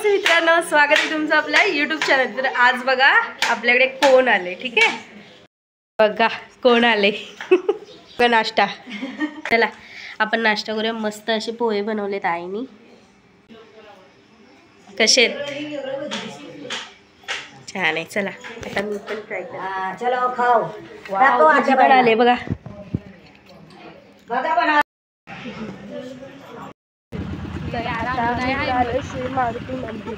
नमस्ते मित्रांनो, स्वागत आहे तुमचं आपल्या यूट्यूब चॅनल। तर आज बघा आपल्याकडे कोण आले, ठीक आहे बघा कोण आले नाश्ता। चला आपण नाश्ता करूया। मस्त असे पोहे बनवलेत आईनी। कसे छान आहे। चला आता मी पण ट्राय करते। चलो खाओ। भाजी पण आले बघा। श्री मारुती मंदिर।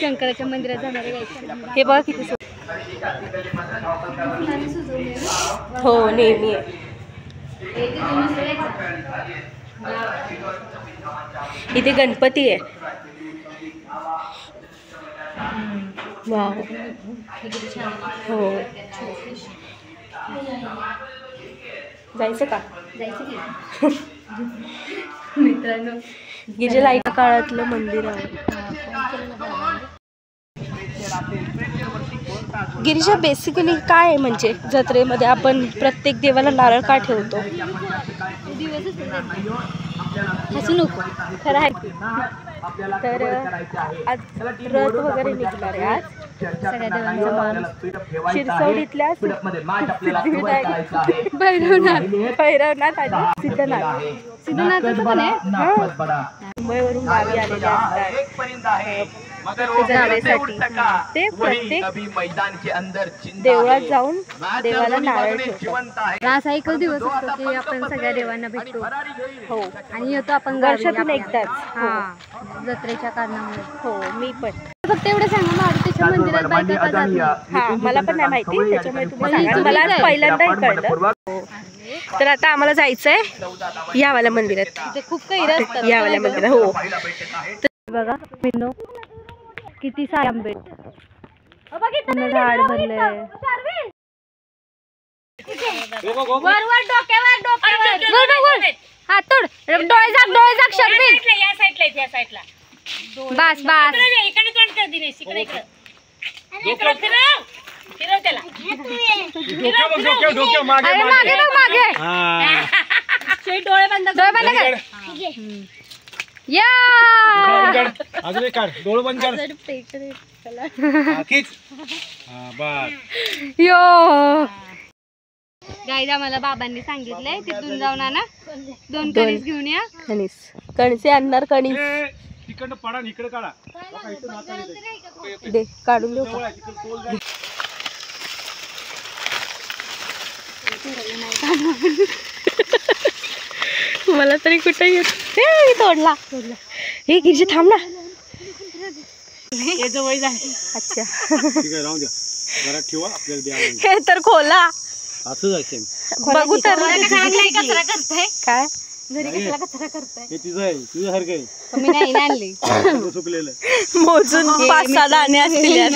शंकराच्या मंदिरात जाणार आहे। हे बघा किती हो नेहमी आहे। इथे गणपती आहे। वाव हो जायचं का? जायचं की मित्रांनो, गिरिजा लाईट काळातलं मंदिर आहे। गिरिजा बेसिकली काय आहे म्हणजे जत्रेमध्ये आपण प्रत्येक देवाला नारळ का ठेवतो? हसू नको, खरं आहे। तर आज रथ वगैरे निघणार आहे। आज सगळ्या देवांचा मान शिरसवडीतल्या भैरवनाथ आणि सिद्धनाथाचं पण आहे। मुंबईवरून गावी आलेले असतात जाण्यासाठी। ते प्रत्येक देवळात जाऊन देवाला नारळ ठेवतात। असा एकच दिवस असतो की आपण सगळ्या देवांना भेटतो। हो आणि येतो आपण वर्षातून एकदाच। हा जत्रेच्या कारणामुळे। हो मी पण। फक्त एवढं सांगा, मारुतीच्या मंदिरात बायका का जात नाही? हा मला पण नाही माहिती, त्याच्यामुळे तुम्ही सांगा। मला आज पहिल्यांदा कळलं। तर आता आम्हाला जायचंय यावाल्या मंदिरात। तिथे खूप काही असतात यावाल्या मंदिरात हो। बघा मिनो किती सारे आंबे, झाड भरले। हात तोड, डोळे झाक शर्मिल। बस बस अरे मागे बघ, मागे डोळे बंद कर। या अजून एक काढ, डोळे बंद कर। यो गाईज आम्हाला बाबांनी सांगितलंय तिथून जाऊन आणा 2 कणीस घेऊन या। कणसे आणणार। कणीस तिकडनं पडा, इकडे काढा दे, काढून देऊ का? मला तरी कुठे येत तोडला। हे गिरजी थांब ना। अच्छा राहू द्या, घरात ठेवा, आपल्याला द्या। हे तर खोला असं जायचं बघू तर कचरा करताय काय घरी, कचरा कचरा करताय। हे तुझं आहे, तुझं सारखं आहे। मी नाही आणली, सुकलेलं मोजून 5-6 दाणे असतील यात।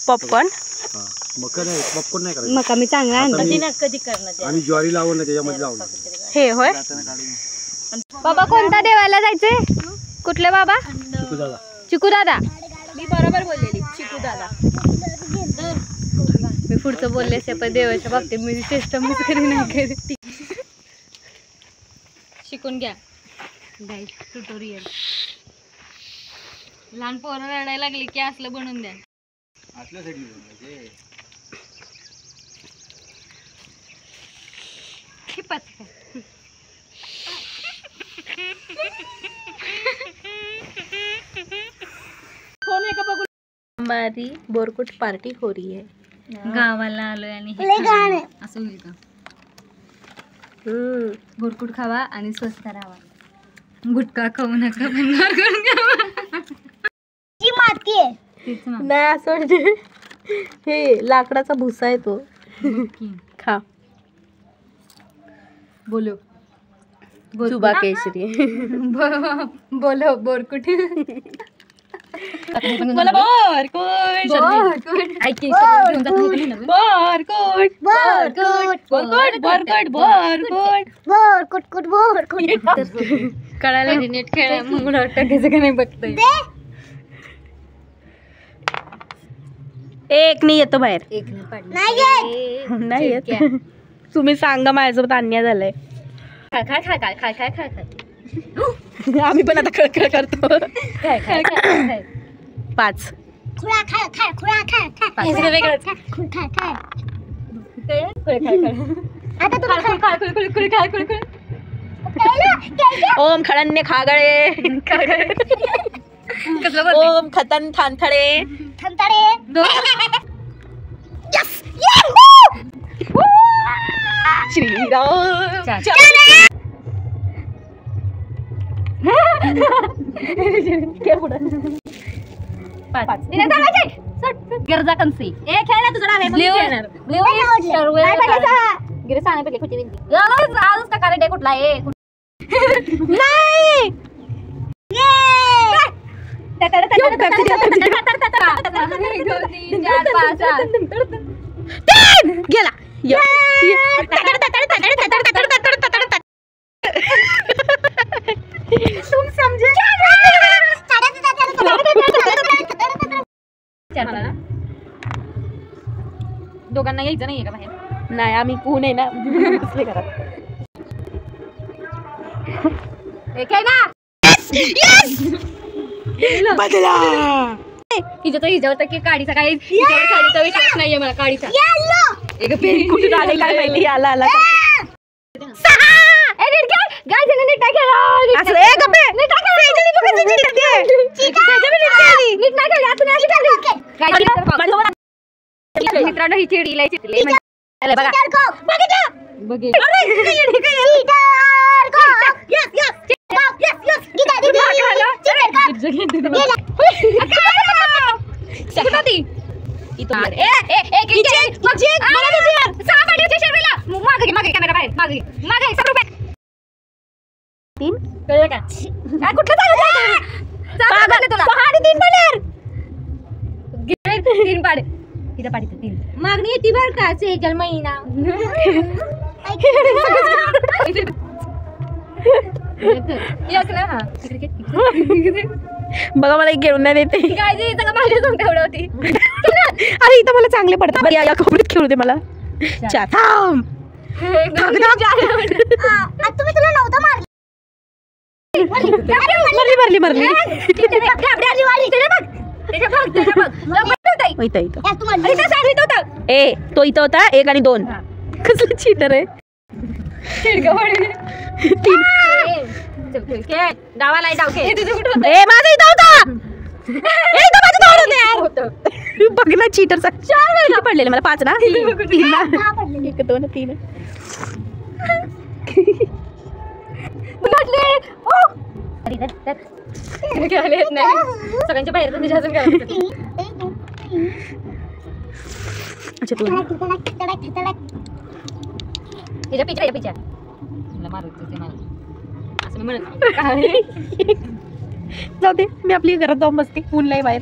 पॉपकॉर्न मका नाही, पॉपकॉर्न नाही करायचं। मका मी चांगला आणला। कधी करणार आणि ज्वारी लावून त्याच्यामध्ये लावून। हे होय बाबा कोणता देवाला जायचंय? कुठले बाबा? चिकू दादा। मी बरोबर बोललेली, चिकू दादा। मी पुढचं बोलले पण देवाच्या बाबतीत मी चेष्टा मस्करी नाही करत। शिकून घ्या गाईड ट्युटोरियल। लहान पोरं रडायला लागली की असलं बनवून द्या। हमारी बोरकुट पार्टी हो रही है। गावाला आलोय आणि असं होईल का? बोरकुट खावा आणि स्वस्त राहावा। गुटखा खाऊ नका, पण नाही असं हे लाकडाचा भुसा आहे तो। खा बोलो जुबा केसरी बोलो बोरकुट। मला बारकोट कळालं नीट खेळ म्हणून टाकायचं का नाही बघतोय. एक नाही येतो बाहेर. एक नाही नाही येत. तुम्ही सांगा माझ्यासोबत अन्याय झालाय. आम्ही पण आता खळखळ करतो. 5 ओम खळन्य खागळे ओम खतन थानथळे श्रीराम गरजा कन्सी ए खेळला तुझा नाव आहे गिरे सांगा पहिले कुठे विनंती आजच का कार्य डे कुठला आहे नाही गेला तुम समजे दोघांना यायचं नाहीये का बाहेर नाही आम्ही कोण आहे ना बसले घरात हिच्यावर की काडीचा काही काडीचा विश्वास नाहीये मला काडीचा कुठून आले काय माहिती आला आला मित्रांनो ही चिडी बघा तीन पाडे तिला पाडीचं 3 मागणी येते बर का सेजल महिना बघा मला एक घेऊन नाही देते काय माझ्या सोबत एवढं होती अरे इथं मला चांगले पडतात या कपड्यात खेळू दे मला थांब तुम्ही तुला नव्हतं मरली ए तो इथं होता 1 आणि 2 कसलं चीटर आहे डावाला माझा इथं होता बघ ना चीटरचा 4 पडलेले मला 5 ना 3 ना 1 2 3 सगळ्यांच्या बाहेर जाऊ दे मी आपली घरात जाऊन बसते ऊन नाही बाहेर